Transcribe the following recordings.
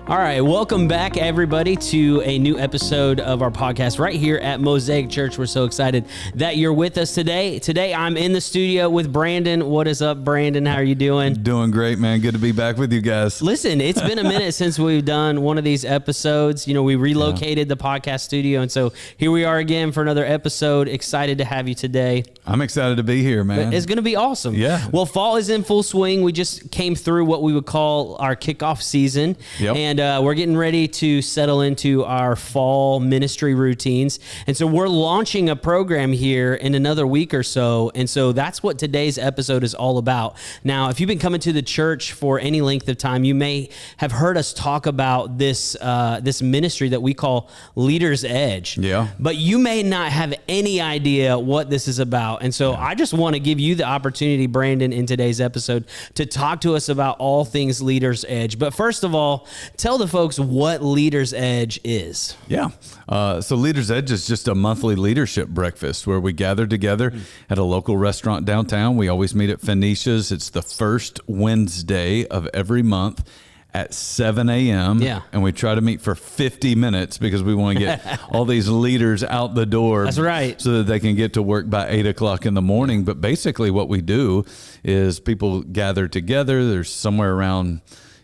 All right, welcome back, everybody, to a new episode of our podcast right here at Mosaic Church. We're so excited that you're with us today. Today, I'm in the studio with Brandon. What is up, Brandon? How are you doing? Doing great, man. Good to be back with you guys. Listen, it's been a minute since we've done one of these episodes. You know, we relocated the podcast studio, and so here we are again for another episode. Excited to have you today. I'm excited to be here, man. It's going to be awesome. Yeah. Well, fall is in full swing. We just came through what we would call our kickoff season. Yep. And we're getting ready to settle into our fall ministry routines. And so we're launching a program here in another week or so. And so that's what today's episode is all about. Now, if you've been coming to the church for any length of time, you may have heard us talk about this this ministry that we call Leader's Edge. Yeah. But you may not have any idea what this is about. And so I just want to give you the opportunity, Brandon, in today's episode to talk to us about all things Leader's Edge. But first of all, tell the folks what Leader's Edge is. Yeah. So Leader's Edge is just a monthly leadership breakfast where we gather together at a local restaurant downtown. We always meet at Phoenicia's. It's the first Wednesday of every month at 7 a.m. Yeah. And we try to meet for 50 minutes because we want to get all these leaders out the door. That's right. So that they can get to work by 8 o'clock in the morning. But basically what we do is people gather together. There's somewhere around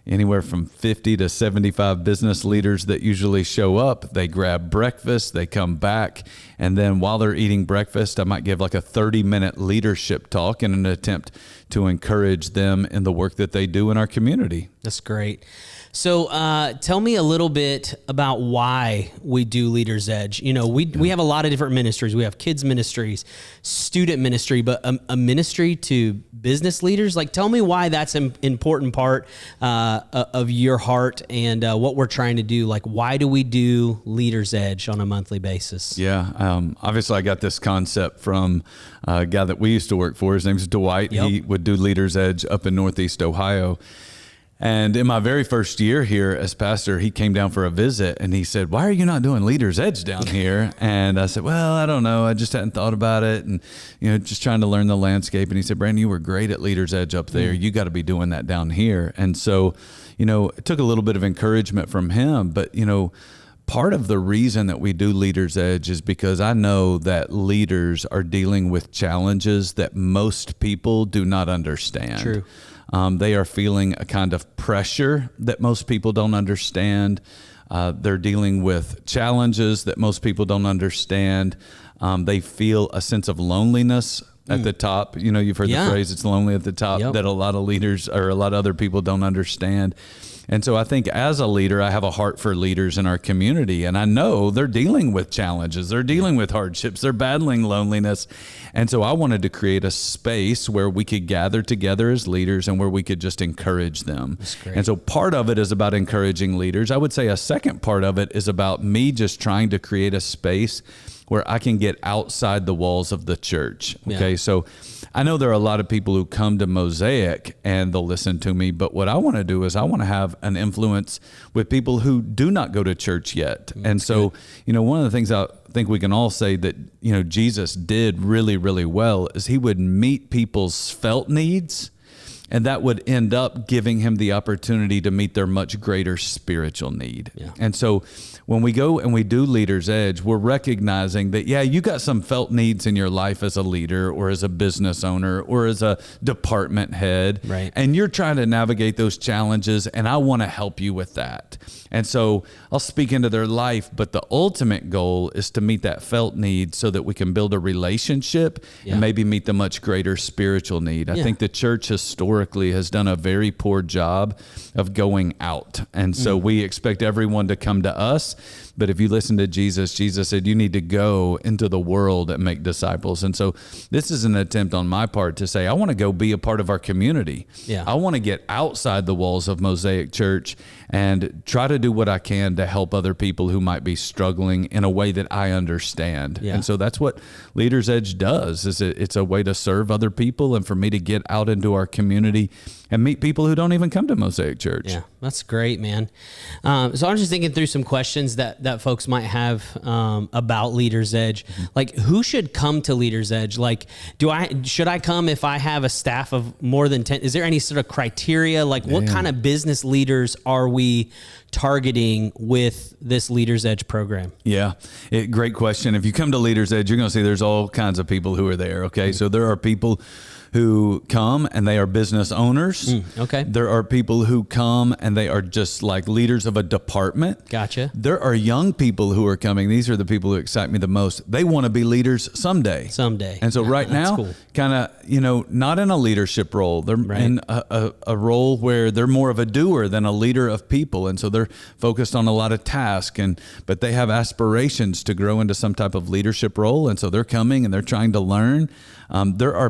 anywhere from 50 to 75 business leaders that usually show up. They grab breakfast, they come back, and then while they're eating breakfast, I might give like a 30-minute leadership talk in an attempt to encourage them in the work that they do in our community. That's great. So tell me a little bit about why we do Leader's Edge. You know, we have a lot of different ministries. We have kids ministries, student ministry, but a ministry to business leaders. Like, tell me why that's an important part of your heart and what we're trying to do. Like, why do we do Leader's Edge on a monthly basis? Yeah. Obviously, I got this concept from a guy that we used to work for. His name's Dwight. Yep. He would do Leader's Edge up in Northeast Ohio. And in my very first year here as pastor, he came down for a visit and he said, "Why are you not doing Leader's Edge down here?" And I said, "Well, I don't know. I just hadn't thought about it. And, just trying to learn the landscape." And he said, "Brandon, you were great at Leader's Edge up there. You got to be doing that down here." And so, it took a little bit of encouragement from him, but, part of the reason that we do Leader's Edge is because I know that leaders are dealing with challenges that most people do not understand. True. They are feeling a kind of pressure that most people don't understand. They're dealing with challenges that most people don't understand. They feel a sense of loneliness at the top. You've heard the phrase, "It's lonely at the top," that a lot of leaders or a lot of other people don't understand. And so I think as a leader, I have a heart for leaders in our community, and I know they're dealing with challenges. They're dealing with hardships. They're battling loneliness. And so I wanted to create a space where we could gather together as leaders and where we could just encourage them. That's great. And so part of it is about encouraging leaders. I would say a second part of it is about me just trying to create a space where I can get outside the walls of the church. Okay. So I know there are a lot of people who come to Mosaic and they'll listen to me, but what I want to do is I want to have an influence with people who do not go to church yet. And so, one of the things I think we can all say that, Jesus did really, really well is he would meet people's felt needs, and that would end up giving him the opportunity to meet their much greater spiritual need. Yeah. And so when we go and we do Leader's Edge, we're recognizing that, you got some felt needs in your life as a leader or as a business owner or as a department head. Right. And you're trying to navigate those challenges, and I want to help you with that. And so I'll speak into their life, but the ultimate goal is to meet that felt need so that we can build a relationship and maybe meet the much greater spiritual need. I think the church historically has done a very poor job of going out. And so we expect everyone to come to us. But if you listen to Jesus, Jesus said, you need to go into the world and make disciples. And so this is an attempt on my part to say, I want to go be a part of our community. Yeah. I want to get outside the walls of Mosaic Church and try to do what I can to help other people who might be struggling in a way that I understand. Yeah. And so that's what Leader's Edge does, is it's a way to serve other people and for me to get out into our community and meet people who don't even come to Mosaic Church. Yeah, that's great, man. So I'm just thinking through some questions that that folks might have about Leaders Edge. Like, who should come to Leaders Edge? Like, should I come if I have a staff of more than 10? Is there any sort of criteria? Like, what kind of business leaders are we targeting with this Leaders Edge program? Yeah, great question. If you come to Leaders Edge, you're going to see there's all kinds of people who are there. Okay, so there are people who come and they are business owners. Okay. There are people who come and they are just like leaders of a department. Gotcha. There are young people who are coming. These are the people who excite me the most. They want to be leaders someday. And so right now, cool. kind of, not in a leadership role. They're in a role where they're more of a doer than a leader of people. And so they're focused on a lot of tasks, but they have aspirations to grow into some type of leadership role. And so they're coming and they're trying to learn. There are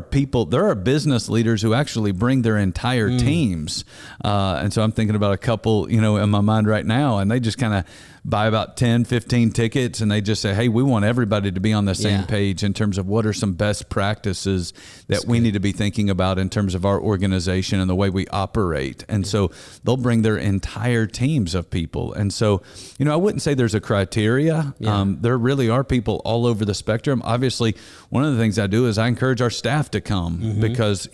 business leaders who actually bring their entire teams. And so I'm thinking about a couple, in my mind right now, and they just kind of buy about 10, 15 tickets and they just say, hey, we want everybody to be on the same page in terms of what are some best practices that we need to be thinking about in terms of our organization and the way we operate. And so they'll bring their entire teams of people. And so, I wouldn't say there's a criteria. There really are people all over the spectrum. Obviously, one of the things I do is I encourage our staff to come because,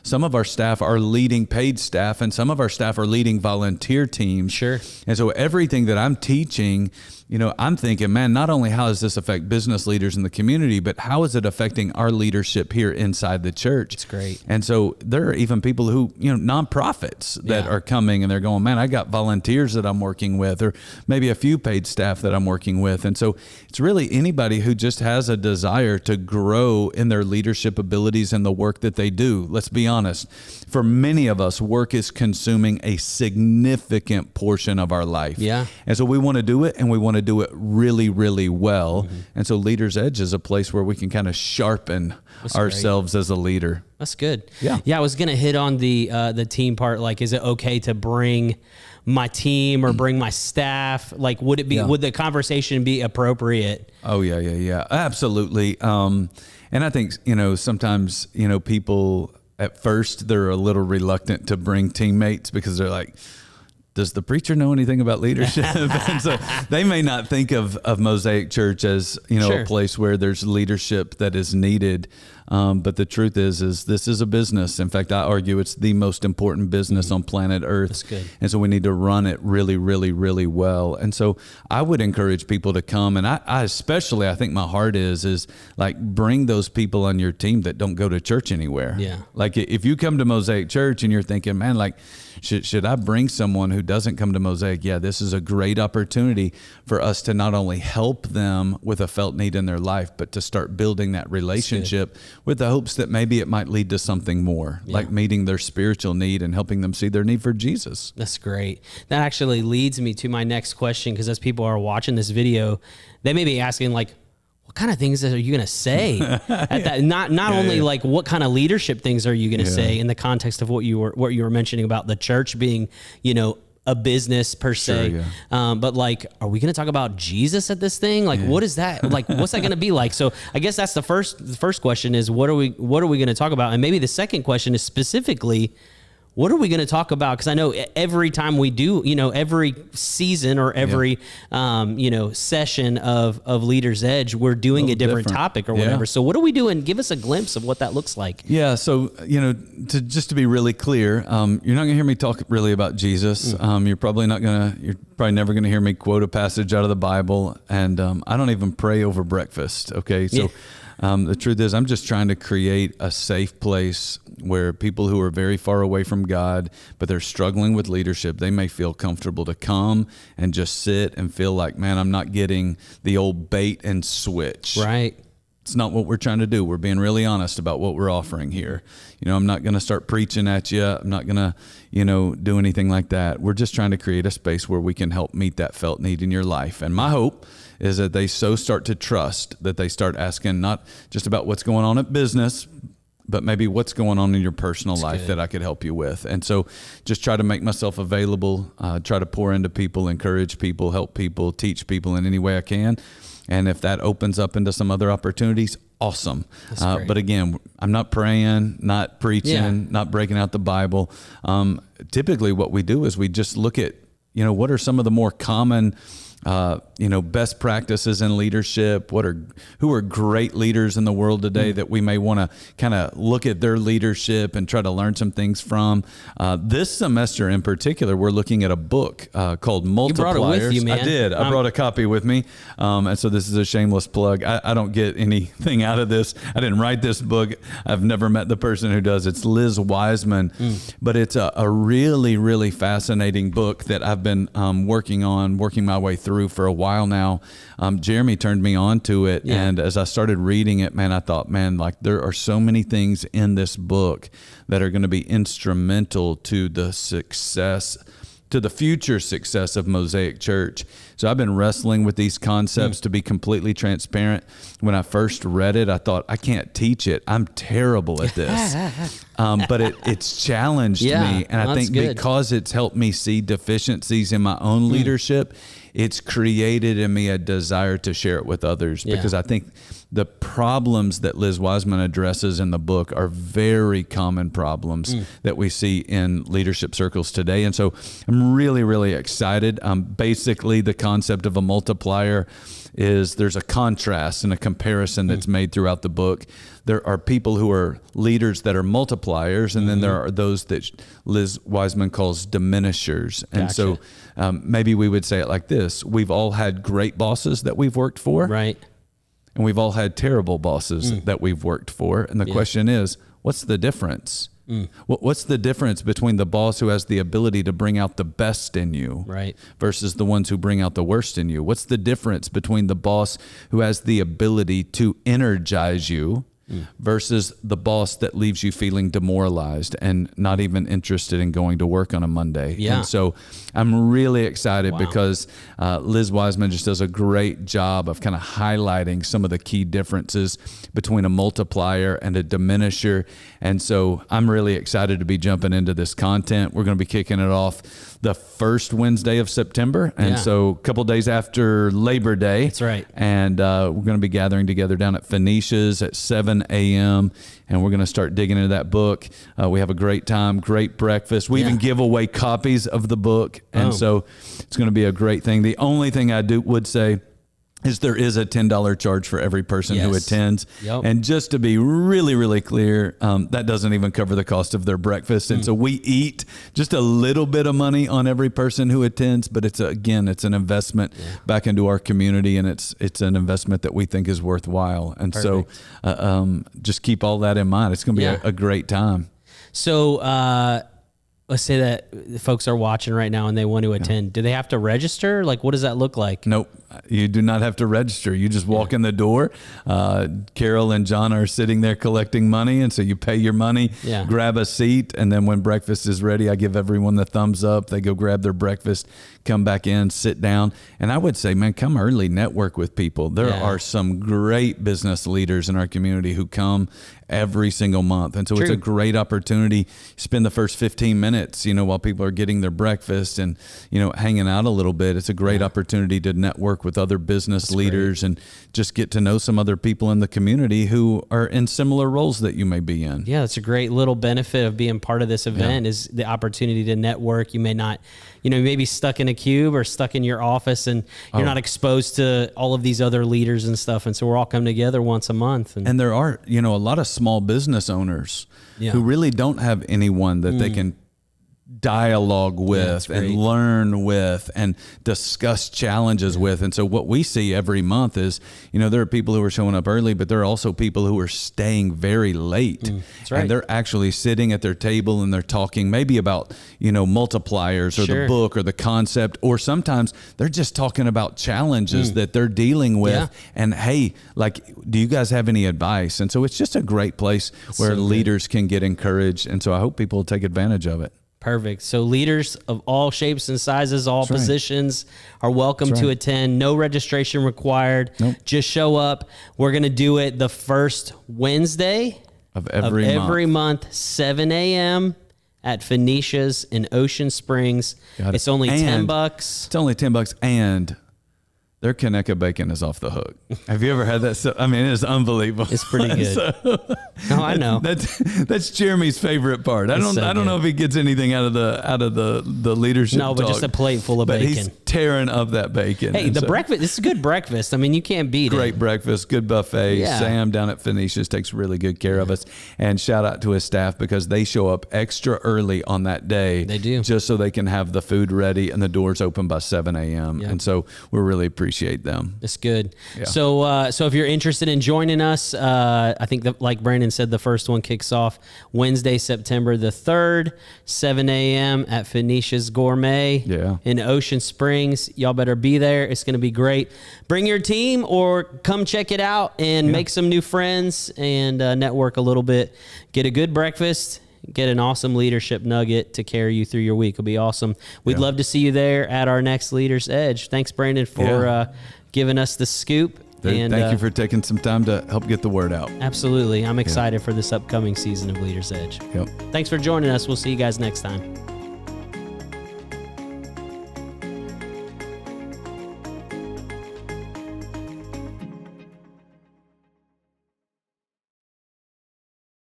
some of our staff are leading paid staff and some of our staff are leading volunteer teams. Sure. And so everything that I'm teaching, I'm thinking, man, not only how does this affect business leaders in the community, but how is it affecting our leadership here inside the church? It's great. And so there are even people who, nonprofits that are coming and they're going, man, I got volunteers that I'm working with, or maybe a few paid staff that I'm working with. And so it's really anybody who just has a desire to grow in their leadership abilities and the work that they do. Let's be honest. For many of us, work is consuming a significant portion of our life. Yeah. And so we want to do it, and we want to do it really, really well. And so Leaders Edge is a place where we can kind of sharpen ourselves as a leader. That's good. Yeah. I was going to hit on the team part. Like, is it okay to bring my team or bring my staff? Like, would the conversation be appropriate? Oh, yeah. Absolutely. And I think, sometimes, people at first, they're a little reluctant to bring teammates because they're like, does the preacher know anything about leadership? And so they may not think of Mosaic Church as, a place where there's leadership that is needed. But the truth is this is a business. In fact, I argue it's the most important business on planet Earth. That's good. And so we need to run it really, really, really well. And so I would encourage people to come. And I especially, I think my heart is like, bring those people on your team that don't go to church anywhere. Yeah. Like, if you come to Mosaic Church and you're thinking, man, like, should I bring someone who doesn't come to Mosaic? Yeah, this is a great opportunity for us to not only help them with a felt need in their life, but to start building that relationship with the hopes that maybe it might lead to something more, like meeting their spiritual need and helping them see their need for Jesus. That's great. That actually leads me to my next question, because as people are watching this video, they may be asking, like, what kind of things are you going to say at that? Not only like what kind of leadership things are you going to say in the context of what you were mentioning about the church being, a business per se. But like, are we going to talk about Jesus at this thing? Like, what is that? Like, what's that going to be like? So I guess that's the first question is, what are we going to talk about? And maybe the second question is specifically, what are we going to talk about? Because I know every time we do, every season or every, session of Leaders Edge, we're doing a different topic or whatever. So what are we doing? Give us a glimpse of what that looks like. Yeah. So, to be really clear, you're not going to hear me talk really about Jesus. You're probably never going to hear me quote a passage out of the Bible. And I don't even pray over breakfast. Okay. So the truth is, I'm just trying to create a safe place where people who are very far away from God, but they're struggling with leadership, they may feel comfortable to come and just sit and feel like, man, I'm not getting the old bait and switch. Right. It's not what we're trying to do. We're being really honest about what we're offering here. I'm not going to start preaching at you. I'm not going to, do anything like that. We're just trying to create a space where we can help meet that felt need in your life. And my hope is that they so start to trust that they start asking not just about what's going on at business, but maybe what's going on in your personal life that I could help you with. And so just try to make myself available, try to pour into people, encourage people, help people, teach people in any way I can. And if that opens up into some other opportunities, awesome. But again, I'm not praying, not preaching, not breaking out the Bible. Typically what we do is we just look at, what are some of the more common best practices in leadership. Who are great leaders in the world today that we may want to kind of look at their leadership and try to learn some things from. This semester in particular, we're looking at a book called Multipliers. You brought it with you, man. I did. I brought a copy with me. And so this is a shameless plug. I don't get anything out of this. I didn't write this book. I've never met the person who does. It's Liz Wiseman. But it's a really, really fascinating book that I've been working my way through for a while now. Jeremy turned me on to it. Yeah. And as I started reading it, man, I thought, like there are so many things in this book that are going to be instrumental to the future success of Mosaic Church. So I've been wrestling with these concepts. To be completely transparent. When I first read it, I thought, I can't teach it. I'm terrible at this. But it's challenged me. And I think because it's helped me see deficiencies in my own leadership, it's created in me a desire to share it with others, because I think the problems that Liz Wiseman addresses in the book are very common problems that we see in leadership circles today. And so I'm really, really excited. Basically, the concept of a multiplier is there's a contrast and a comparison that's made throughout the book. There are people who are leaders that are multipliers, and then there are those that Liz Wiseman calls diminishers. And so maybe we would say it like this. We've all had great bosses that we've worked for. Right. And we've all had terrible bosses that we've worked for. And the question is, what's the difference? What's the difference between the boss who has the ability to bring out the best in you versus the ones who bring out the worst in you? What's the difference between the boss who has the ability to energize you versus the boss that leaves you feeling demoralized and not even interested in going to work on a Monday? Yeah. And so I'm really excited because Liz Wiseman just does a great job of kind of highlighting some of the key differences between a multiplier and a diminisher. And so I'm really excited to be jumping into this content. We're going to be kicking it off the first Wednesday of September. And so a couple days after Labor Day. That's right. And we're going to be gathering together down at Phoenicia's at 7 a.m. And we're going to start digging into that book. We have a great time, great breakfast. We even give away copies of the book. And so it's going to be a great thing. The only thing I would say is there is a $10 charge for every person who attends. And just to be really, really clear, that doesn't even cover the cost of their breakfast. And so we eat just a little bit of money on every person who attends, but it's an investment back into our community, and it's an investment that we think is worthwhile. And so just keep all that in mind. It's going to be a great time. So let's say that folks are watching right now and they want to attend. Do they have to register? Like, what does that look like? Nope. You do not have to register. You just walk in the door. Carol and John are sitting there collecting money. And so you pay your money, grab a seat. And then when breakfast is ready, I give everyone the thumbs up. They go grab their breakfast, come back in, sit down. And I would say, man, come early, network with people. There are some great business leaders in our community who come every single month. And so it's a great opportunity. Spend the first 15 minutes, while people are getting their breakfast and, hanging out a little bit. It's a great opportunity to network with other business leaders and just get to know some other people in the community who are in similar roles that you may be in. Yeah, that's a great little benefit of being part of this event is the opportunity to network. You may not, you may be stuck in a cube or stuck in your office and you're not exposed to all of these other leaders and stuff. And so we're all coming together once a month. And there are, a lot of small business owners who really don't have anyone that they can dialogue with and learn with and discuss challenges with. And so what we see every month is, there are people who are showing up early, but there are also people who are staying very late. And they're actually sitting at their table and they're talking maybe about, multipliers or the book or the concept, or sometimes they're just talking about challenges that they're dealing with. And hey, do you guys have any advice? And so it's just a great place where leaders can get encouraged. And so I hope people will take advantage of it. Perfect. So leaders of all shapes and sizes, all positions are welcome to attend. No registration required. Just show up. We're going to do it the first Wednesday of every month, 7 a.m. at Phoenicia's in Ocean Springs. It's only $10. It's only $10, and their Conecuh bacon is off the hook. Have you ever had that? So, it is unbelievable. It's pretty good. I know. That's Jeremy's favorite part. I don't know if he gets anything out of the leadership. No, but talk, just a plate full of bacon. He's tearing up that bacon. Hey, And the so, breakfast, this is good breakfast. I mean, you can't beat it. great breakfast, good buffet. Yeah. Sam down at Phoenicia's takes really good care of us. And shout out to his staff because they show up extra early on that day. They do. Just so they can have the food ready and the doors open by 7 a.m. Yeah. And so we really appreciate them. It's good. Yeah. So if you're interested in joining us, I think that, like Brandon said, the first one kicks off Wednesday, September the 3rd, 7 a.m. at Phoenicia's Gourmet in Ocean Springs. Y'all better be there. It's going to be great. Bring your team or come check it out and make some new friends and network a little bit. Get a good breakfast. Get an awesome leadership nugget to carry you through your week. It'll be awesome. We'd love to see you there at our next Leader's Edge. Thanks, Brandon, for giving us the scoop. And Thank you for taking some time to help get the word out. Absolutely. I'm excited for this upcoming season of Leader's Edge. Yep. Thanks for joining us. We'll see you guys next time.